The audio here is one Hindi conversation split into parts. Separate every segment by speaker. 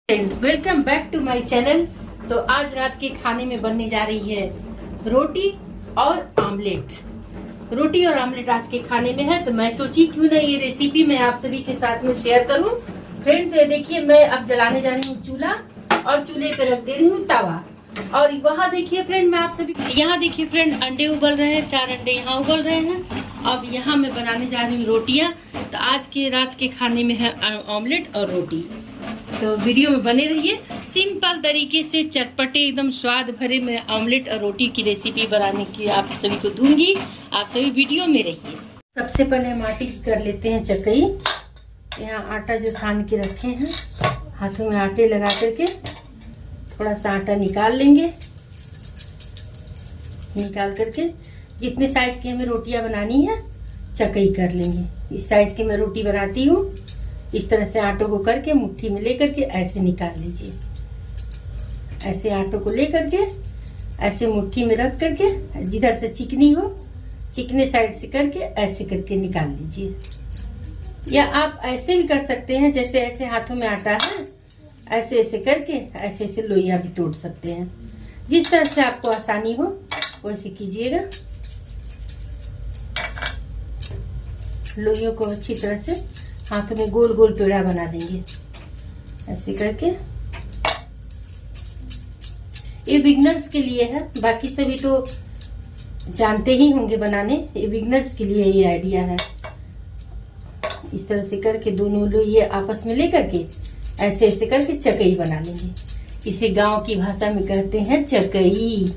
Speaker 1: Welcome back to my channel. तो आज रात के खाने में बनने जा रही है रोटी और आमलेट। रोटी और आमलेट आज के खाने में है, तो मैं सोची क्यों ना ये रेसिपी मैं आप सभी के साथ में शेयर करूं। फ्रेंड देखिए, मैं अब जलाने जा रही हूँ चूल्हा और चूल्हे पे रख दे रही हूँ तवा। और वहाँ देखिए फ्रेंड, मैं आप सभी यहाँ देखिए फ्रेंड, अंडे उबल रहे हैं, 4 अंडे यहाँ उबल रहे हैं। अब यहाँ मैं बनाने जा रही हूँ रोटियाँ। तो आज के रात के खाने में है ऑमलेट और रोटी। तो वीडियो में बने रहिए। सिंपल तरीके से चटपटे एकदम स्वाद भरे मैं ऑमलेट और रोटी की रेसिपी बनाने की आप सभी को दूंगी। आप सभी वीडियो में रहिए। सबसे पहले हम आटे की कर लेते हैं चकई। यहाँ आटा जो सान के रखे हैं, हाथों में आटे लगा करके थोड़ा सा आटा निकाल लेंगे। निकाल करके जितने साइज की हमें रोटियां बनानी है चकई कर लेंगे। इस साइज की मैं रोटी बनाती हूँ। इस तरह से आटों को करके मुट्ठी में लेकर के ऐसे निकाल लीजिए। ऐसे आटों को लेकर के ऐसे मुट्ठी में रख करके जिधर से चिकनी हो चिकने साइड से करके ऐसे करके निकाल लीजिए। या आप ऐसे भी कर सकते हैं, जैसे ऐसे हाथों में आटा है ऐसे ऐसे करके ऐसे ऐसे लोइयां भी तोड़ सकते हैं। जिस तरह से आपको आसानी हो वैसे कीजिएगा। लोइयों को अच्छी तरह से हाथ में गोल गोल पेड़ा बना देंगे ऐसे करके। ये बिगनर्स के लिए है, बाकी सभी तो जानते ही होंगे बनाने। ये बिगनर्स के लिए ये आइडिया है। इस तरह से करके दोनों लोग आपस में लेकर के ऐसे ऐसे करके चकई बना लेंगे। इसे गांव की भाषा में कहते हैं चकई।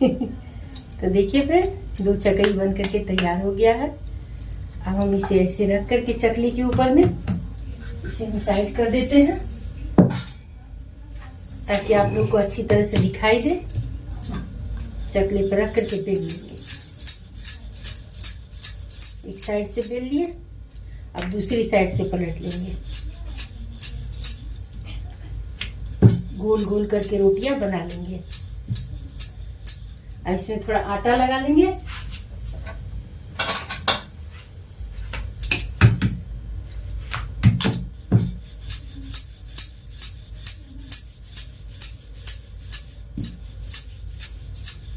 Speaker 1: तो देखिए फ्रेंड, 2 चकई बन करके तैयार हो गया है। अब हम इसे ऐसे रख करके चकली के ऊपर में इसे हम साइड कर देते हैं ताकि आप लोग को अच्छी तरह से दिखाई दे। चकली पर रख करके बेल लेंगे। एक साइड से बेल लिए, अब दूसरी साइड से पलट लेंगे। गोल गोल करके रोटियां बना लेंगे। अब इसमें थोड़ा आटा लगा लेंगे।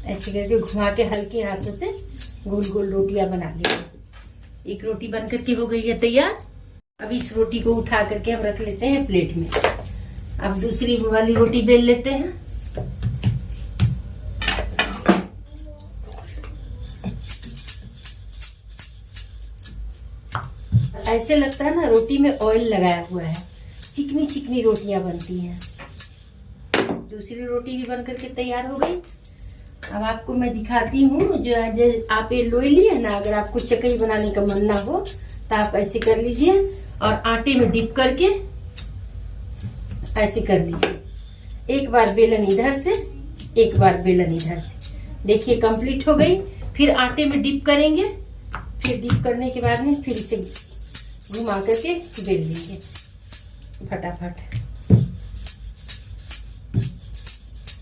Speaker 1: ऐसे करके घुमा के हल्के हाथों से गोल गोल रोटियां बना लेंगे। एक रोटी बन करके हो गई है तैयार। अब इस रोटी को उठा करके हम रख लेते हैं प्लेट में। अब दूसरी वाली रोटी बेल लेते हैं। ऐसे लगता है ना रोटी में ऑयल लगाया हुआ है। चिकनी चिकनी रोटियां बनती हैं। दूसरी रोटी भी बन करके तैयार हो गई। अब आपको मैं दिखाती हूँ। जो आप ये लोई लिए ना, अगर आपको चकई बनाने का मन ना हो तो आप ऐसे कर लीजिए और आटे में डिप करके ऐसे कर लीजिए। एक बार बेलन इधर से, एक बार बेलन इधर से। देखिए कंप्लीट हो गई। फिर आटे में डिप करेंगे। फिर डिप करने के बाद में फिर इसे घुमा करके बेल लेंगे फटाफट।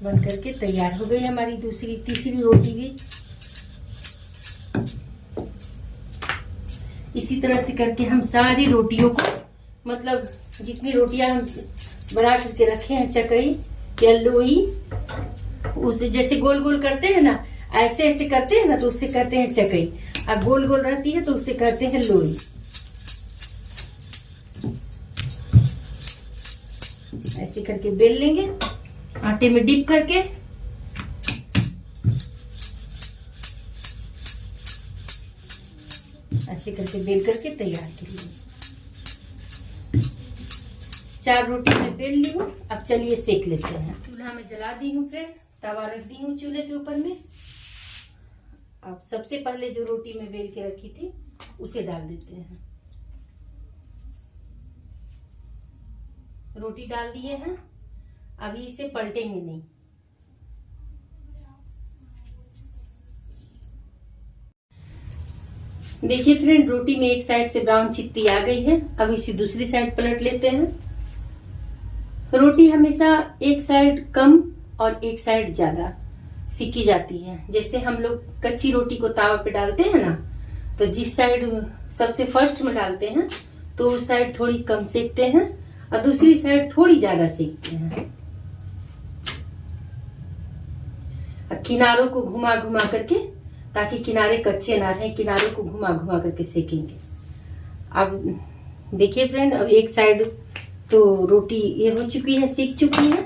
Speaker 1: बन करके तैयार हो गई हमारी तीसरी रोटी भी। इसी तरह से करके हम सारी रोटियों को, मतलब जितनी रोटियां हम बना करके रखे हैं चकई या लोई, उसे जैसे गोल गोल करते हैं ना, ऐसे ऐसे करते हैं ना तो उससे करते हैं चकई। और गोल गोल रहती है तो उससे करते हैं लोई। ऐसे करके बेल लेंगे आटे में डिप करके। ऐसे करके बेल करके तैयार कर लिए। 4 रोटी मैं बेल ली हूँ। अब चलिए सेक लेते हैं। चूल्हा में जला दी हूँ फ्रेंड, तवा रख दी हूँ चूल्हे के ऊपर में। अब सबसे पहले जो रोटी मैं बेल के रखी थी उसे डाल देते हैं। रोटी डाल दिए हैं। अभी इसे पलटेंगे नहीं। देखिए फ्रेंड, रोटी में एक साइड से ब्राउन चित्ती आ गई है। अब इसे दूसरी साइड पलट लेते हैं। रोटी हमेशा एक साइड कम और एक साइड ज्यादा सेकी जाती है। जैसे हम लोग कच्ची रोटी को तावा पे डालते हैं ना, तो जिस साइड सबसे फर्स्ट में डालते हैं तो उस साइड थोड़ी कम सेकते हैं और दूसरी साइड थोड़ी ज्यादा सेकते हैं। किनारों को घुमा घुमा करके, ताकि किनारे कच्चे ना रहे, किनारों को घुमा घुमा करके सेकेंगे। अब देखिए फ्रेंड, अब एक साइड तो रोटी ये हो चुकी है, सीख चुकी है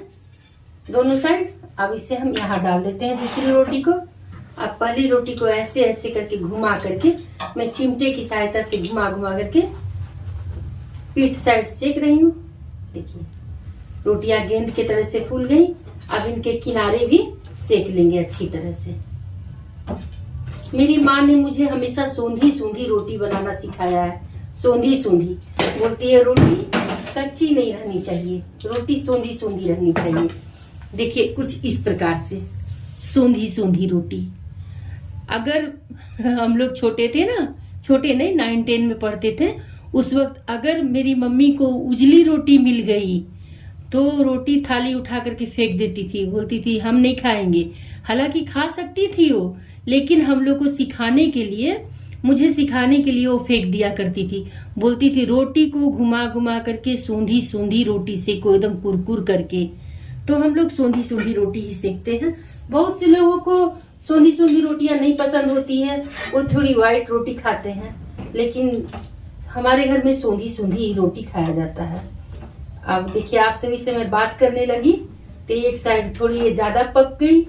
Speaker 1: दोनों साइड। अब इसे हम यहाँ डाल देते हैं दूसरी रोटी को। अब पहली रोटी को ऐसे ऐसे करके घुमा करके, मैं चिमटे की सहायता से घुमा घुमा करके पीठ साइड सेक रही हूँ। देखिए रोटियां गेंद की तरह से फूल गई। अब इनके किनारे भी सेक लेंगे अच्छी तरह से। मेरी माँ ने मुझे हमेशा सोंधी सोंधी रोटी बनाना सिखाया है। सोंधी सोंधी बोलती है, रोटी कच्ची नहीं रहनी चाहिए, रोटी सोंधी सोंधी रहनी चाहिए। देखिए कुछ इस प्रकार से सोंधी सोंधी रोटी। अगर हम लोग छोटे थे ना, छोटे नहीं 9-10 में पढ़ते थे, उस वक्त अगर मेरी मम्मी को उजली रोटी मिल गई तो रोटी थाली उठा करके फेंक देती थी, बोलती थी हम नहीं खाएंगे। हालांकि खा सकती थी वो, लेकिन हम लोग को सिखाने के लिए, मुझे सिखाने के लिए वो फेंक दिया करती थी। बोलती थी रोटी को घुमा घुमा करके सोंधी सोंधी रोटी सेको, एकदम कुरकुर करके। तो हम लोग सोंधी सोंधी रोटी ही सेकते हैं। बहुत से लोगों को सोंधी सोंधी रोटियां नहीं पसंद होती है, वो थोड़ी व्हाइट रोटी खाते हैं, लेकिन हमारे घर में सोंधी सोंधी रोटी खाया जाता है। अब देखिए आप सभी से मैं बात करने लगी तो एक साइड थोड़ी ये ज्यादा पक गई,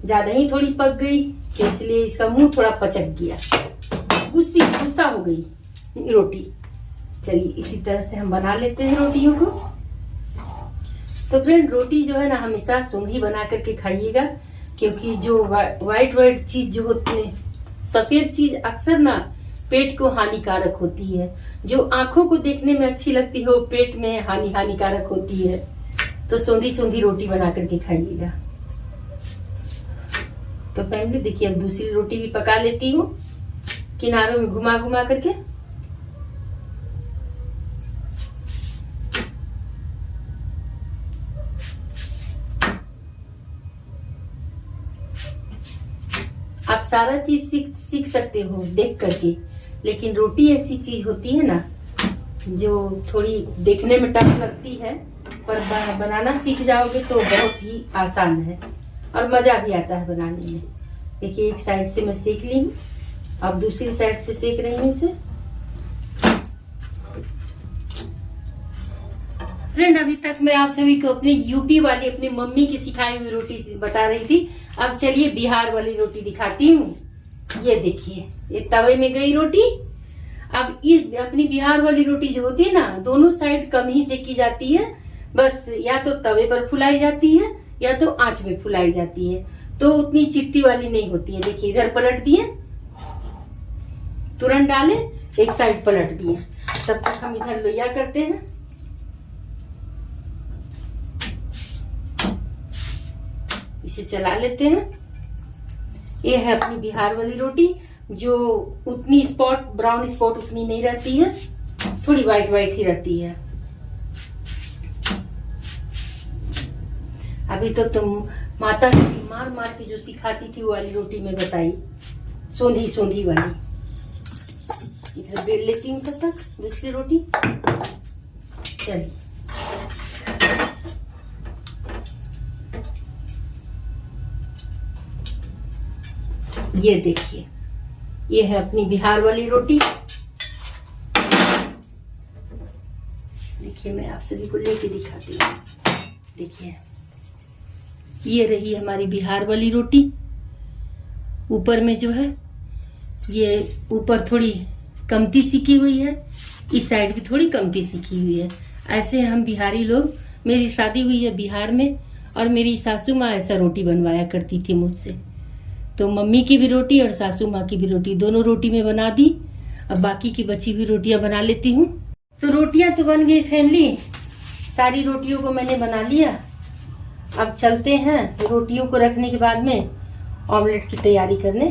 Speaker 1: ज्यादा ही थोड़ी पक गई, तो इसलिए इसका मुंह थोड़ा पचक गया, गुस्सा हो गई रोटी। चलिए इसी तरह से हम बना लेते हैं रोटियों को। तो फ्रेंड रोटी जो है ना हमेशा सोंधी बना करके खाइएगा, क्योंकि जो व्हाइट चीज जो होती है, सफेद चीज अक्सर ना पेट को हानिकारक होती है। जो आंखों को देखने में अच्छी लगती है वो पेट में हानिकारक होती है। तो सोंधी सोंधी रोटी बना करके खाइएगा। तो फैमिली देखिए अब दूसरी रोटी भी पका लेती हूँ, किनारों में घुमा घुमा करके। आप सारा चीज सीख सकते हो देख करके, लेकिन रोटी ऐसी चीज होती है ना जो थोड़ी देखने में टफ लगती है, पर बनाना सीख जाओगे तो बहुत ही आसान है और मजा भी आता है बनाने में। देखिए एक साइड से मैं सेक ली हूँ, अब दूसरी साइड से सेक रही हूँ इसे। फ्रेंड अभी तक मैं आप सभी को अपनी यूपी वाली, अपनी मम्मी की सिखाई हुई रोटी बता रही थी। अब चलिए बिहार वाली रोटी दिखाती हूँ। ये देखिए ये तवे में गई रोटी। अब ये अपनी बिहार वाली रोटी जो होती है ना, दोनों साइड कम ही सेकी जाती है, बस या तो तवे पर फुलाई जाती है या तो आंच में फुलाई जाती है, तो उतनी चिपटी वाली नहीं होती है। देखिए इधर पलट दिए, तुरंत डाले, एक साइड पलट दिए। तब तक हम इधर लोया करते हैं। इसे चला लेते हैं। ये है अपनी बिहार वाली रोटी, जो उतनी ब्राउन स्पॉट उतनी नहीं रहती है, थोड़ी व्हाइट ही रहती है। अभी तो तुम माता जी मार मार के जो सिखाती थी वो वाली रोटी में बताई, सोंधी सोंधी वाली। इधर बेल लेती हूँ तब तक दूसरी रोटी। चलिए ये देखिए, ये है अपनी बिहार वाली रोटी। देखिए मैं आप सभी को लेके दिखाती हूँ। देखिए ये रही हमारी बिहार वाली रोटी। ऊपर में जो है ये ऊपर थोड़ी कमती सिकी हुई है, इस साइड भी थोड़ी कमती सिकी हुई है। ऐसे हम बिहारी लोग, मेरी शादी हुई है बिहार में और मेरी सासू माँ ऐसा रोटी बनवाया करती थी मुझसे। तो मम्मी की भी रोटी और सासू माँ की भी रोटी, दोनों रोटी में बना दी। अब बाकी की बची हुई रोटियां बना लेती हूँ। तो रोटियां तो बन गई फैमिली, सारी रोटियों को मैंने बना लिया। अब चलते हैं रोटियों को रखने के बाद में ऑमलेट की तैयारी करने।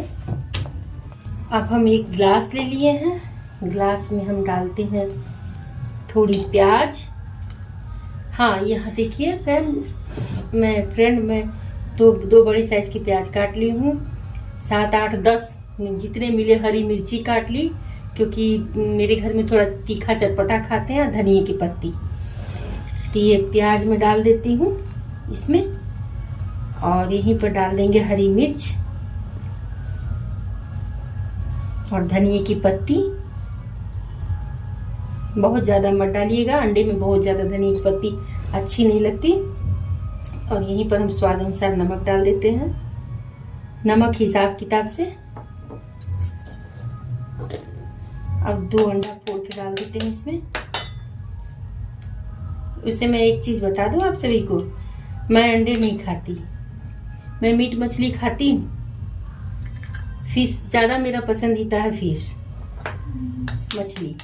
Speaker 1: अब हम एक गिलास ले लिए हैं, गिलास में हम डालते हैं थोड़ी प्याज। हाँ यहाँ देखिए फ्रेंड मैं दो बड़े साइज की प्याज काट ली हूँ। 7, 8, 10 जितने मिले हरी मिर्ची काट ली, क्योंकि मेरे घर में थोड़ा तीखा चटपटा खाते हैं। धनिया की पत्ती, तो ये प्याज में डाल देती हूँ इसमें, और यहीं पर डाल देंगे हरी मिर्च और धनिया की पत्ती। बहुत ज़्यादा मत डालिएगा, अंडे में बहुत ज़्यादा धनिया की पत्ती अच्छी नहीं लगती। और यहीं पर हम स्वाद अनुसार नमक डाल देते हैं, नमक हिसाब किताब से। अब 2 अंडा फोड़ के डाल देते हैं इसमें। उससे मैं एक चीज़ बता दूं आप सभी को, मैं अंडे नहीं खाती, मैं मीट मछली खाती हूँ। फिश ज़्यादा मेरा पसंदीदा है, फिश मछली,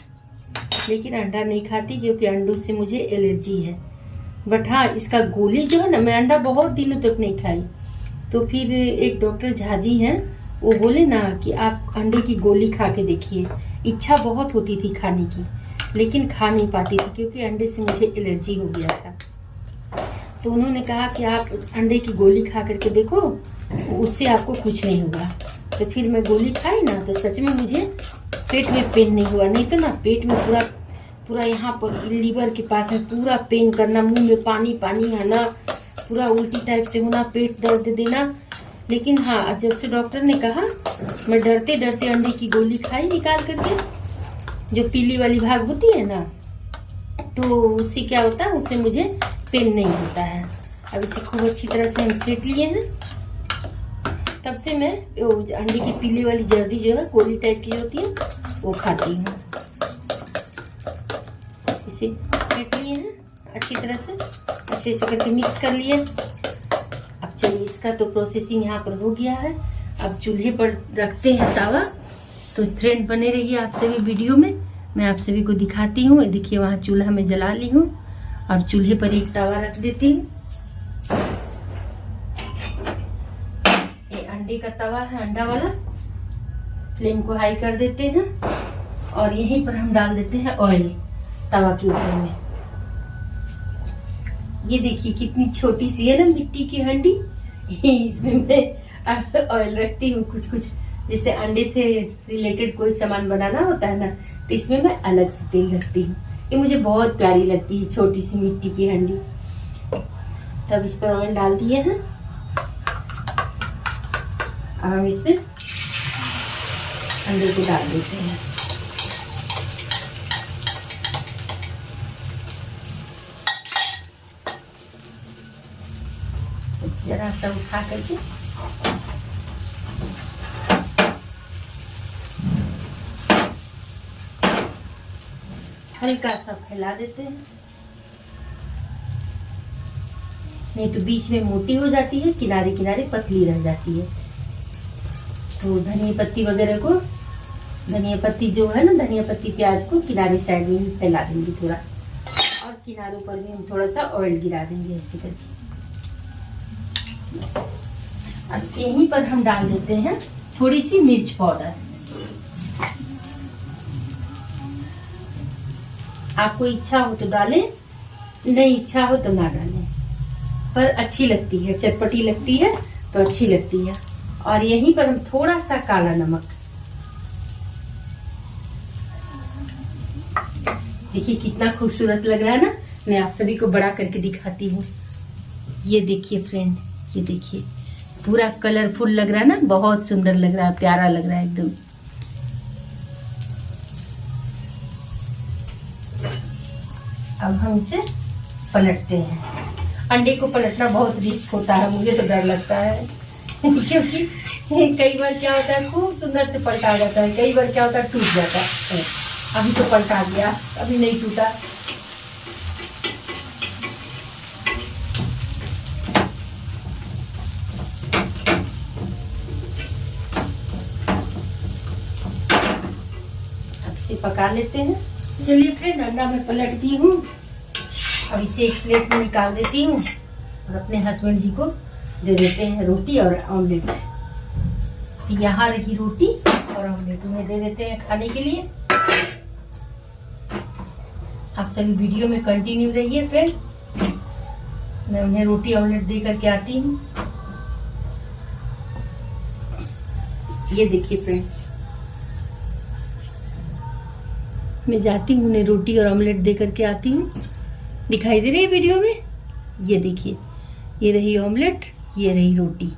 Speaker 1: लेकिन अंडा नहीं खाती क्योंकि अंडों से मुझे एलर्जी है। बट हाँ, इसका गोली जो है ना, मैं अंडा बहुत दिनों तक नहीं खाई। तो फिर एक डॉक्टर झाजी हैं, वो बोले ना कि आप अंडे की गोली खा के देखिए। इच्छा बहुत होती थी खाने की, लेकिन खा नहीं पाती थी क्योंकि अंडे से मुझे एलर्जी हो गया था। तो उन्होंने कहा कि आप अंडे की गोली खा करके देखो, उससे आपको कुछ नहीं होगा। तो फिर मैं गोली खाई ना, तो सच में मुझे पेट में पेन नहीं हुआ। नहीं तो ना पेट में पूरा यहाँ पर लीवर के पास में पूरा पेन करना, मुंह में पानी पानी आना, पूरा उल्टी टाइप से होना, पेट दर्द देना। लेकिन हाँ, जब से डॉक्टर ने कहा, मैं डरते डरते अंडे की गोली खाई निकाल करके, जो पीली वाली भाग होती है ना, तो उससे क्या होता है, उससे मुझे पेन नहीं होता है। अब इसे खूब अच्छी तरह से हम फेंट लिए हैं। तब से मैं अंडे की पीली वाली जर्दी जो है, गोली टाइप की होती है, वो खाती हूँ। इसे फेंट लिए हैं अच्छी तरह से, अच्छे से करके मिक्स कर लिए। अब चलिए, इसका तो प्रोसेसिंग यहाँ पर हो गया है। अब चूल्हे पर रखते हैं तवा। तो फ्रेंड बने रहिए आप सभी वीडियो में, मैं आप सभी को दिखाती हूँ। देखिए, वहाँ चूल्हा में जला ली हूँ। अब चूल्हे पर एक तवा रख देती हूँ। ये अंडे का तवा है, अंडा वाला। फ्लेम को हाई कर देते हैं और यहीं पर हम डाल देते हैं ऑयल तवा के ऊपर में। ये देखिए कितनी छोटी सी है ना मिट्टी की हंडी, इसमें मैं ऑयल रखती हूँ। कुछ जैसे अंडे से रिलेटेड कोई सामान बनाना होता है ना, तो इसमें मैं अलग से तेल रखती हूँ। ये मुझे बहुत प्यारी लगती है, छोटी सी मिट्टी की हंडी। तब इस पर ऑयल डाल दिए हैं। अब हम इसमें अंडे को डाल देते हैं। जरा सा उठा करके हल्का सा फैला देते हैं, नहीं तो बीच में मोटी हो जाती है, किनारे किनारे पतली रह जाती है। तो धनिया पत्ती वगैरह को, धनिया पत्ती जो है ना, धनिया पत्ती प्याज को किनारे साइड में भी फैला देंगे थोड़ा, और किनारों पर भी हम थोड़ा सा ऑयल गिरा देंगे ऐसे करके। अब यहीं पर हम डाल देते हैं थोड़ी सी मिर्च पाउडर। आपको इच्छा हो तो डालें, नहीं इच्छा हो तो ना डालें, पर अच्छी लगती है, चटपटी लगती है तो अच्छी लगती है। और यहीं पर हम थोड़ा सा काला नमक, देखिए कितना खूबसूरत लग रहा है ना। मैं आप सभी को बड़ा करके दिखाती हूँ। ये देखिए फ्रेंड, ये देखिए पूरा कलरफुल लग रहा है ना, बहुत सुंदर लग रहा है, प्यारा लग रहा है एकदम। अब हम इसे पलटते हैं। अंडे को पलटना बहुत रिस्क होता है, मुझे तो डर लगता है क्योंकि कई बार क्या होता है, खूब सुंदर से पलटा जाता है, कई बार क्या होता है टूट जाता है। अभी तो पलटा गया, अभी नहीं टूटा। अब इसे पका लेते हैं। चलिए फ्रेंड, अंडा मैं पलट दी हूँ। अब इसे एक प्लेट में निकाल देती हूँ और अपने हस्बैंड जी को दे देते हैं रोटी और ऑमलेट। तो यहाँ रही रोटी और ऑमलेट, उन्हें दे देते हैं खाने के लिए। आप सभी वीडियो में कंटिन्यू रहिए फ्रेंड, मैं उन्हें रोटी ऑमलेट दे करके आती हूँ। ये देखिए फ्रेंड, मैं जाती हूँ, उन्हें रोटी और ऑमलेट दे करके आती हूँ। दिखाई दे रही है वीडियो में? ये देखिए, ये रही ऑमलेट, ये रही रोटी।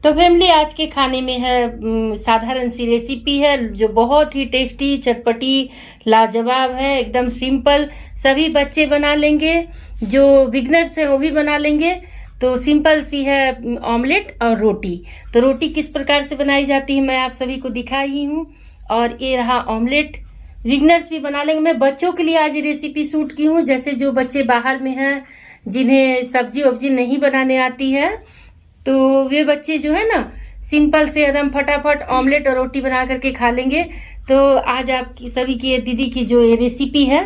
Speaker 1: तो फैमिली आज के खाने में है साधारण सी रेसिपी है जो बहुत ही टेस्टी, चटपटी, लाजवाब है, एकदम सिंपल, सभी बच्चे बना लेंगे, जो बिगनर्स है वो भी बना लेंगे। तो सिंपल सी है ऑमलेट और रोटी। तो रोटी किस प्रकार से बनाई जाती है मैं आप सभी को दिखा ही हूँ, और ये रहा ऑमलेट, बिगनर्स भी बना लेंगे। मैं बच्चों के लिए आज ये रेसिपी शूट की हूँ, जैसे जो बच्चे बाहर में हैं, जिन्हें सब्जी वब्जी नहीं बनाने आती है, तो वे बच्चे जो है ना सिंपल से एकदम फटाफट ऑमलेट और रोटी बना करके खा लेंगे। तो आज आपकी सभी की दीदी की जो ये रेसिपी है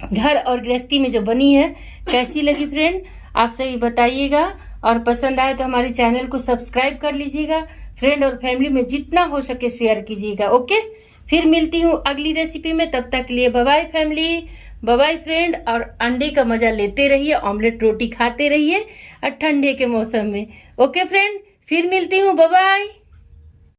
Speaker 1: घर और गृहस्थी में जो बनी है, कैसी लगी फ्रेंड आप सभी बताइएगा, और पसंद आए तो हमारे चैनल को सब्सक्राइब कर लीजिएगा, फ्रेंड और फैमिली में जितना हो सके शेयर कीजिएगा। ओके, फिर मिलती हूँ अगली रेसिपी में, तब तक के लिए bye bye family, bye bye friend, और अंडे का मजा लेते रहिए, ऑमलेट रोटी खाते रहिए और ठंडे के मौसम में। ओके फ्रेंड, फिर मिलती हूँ, बाय बाय।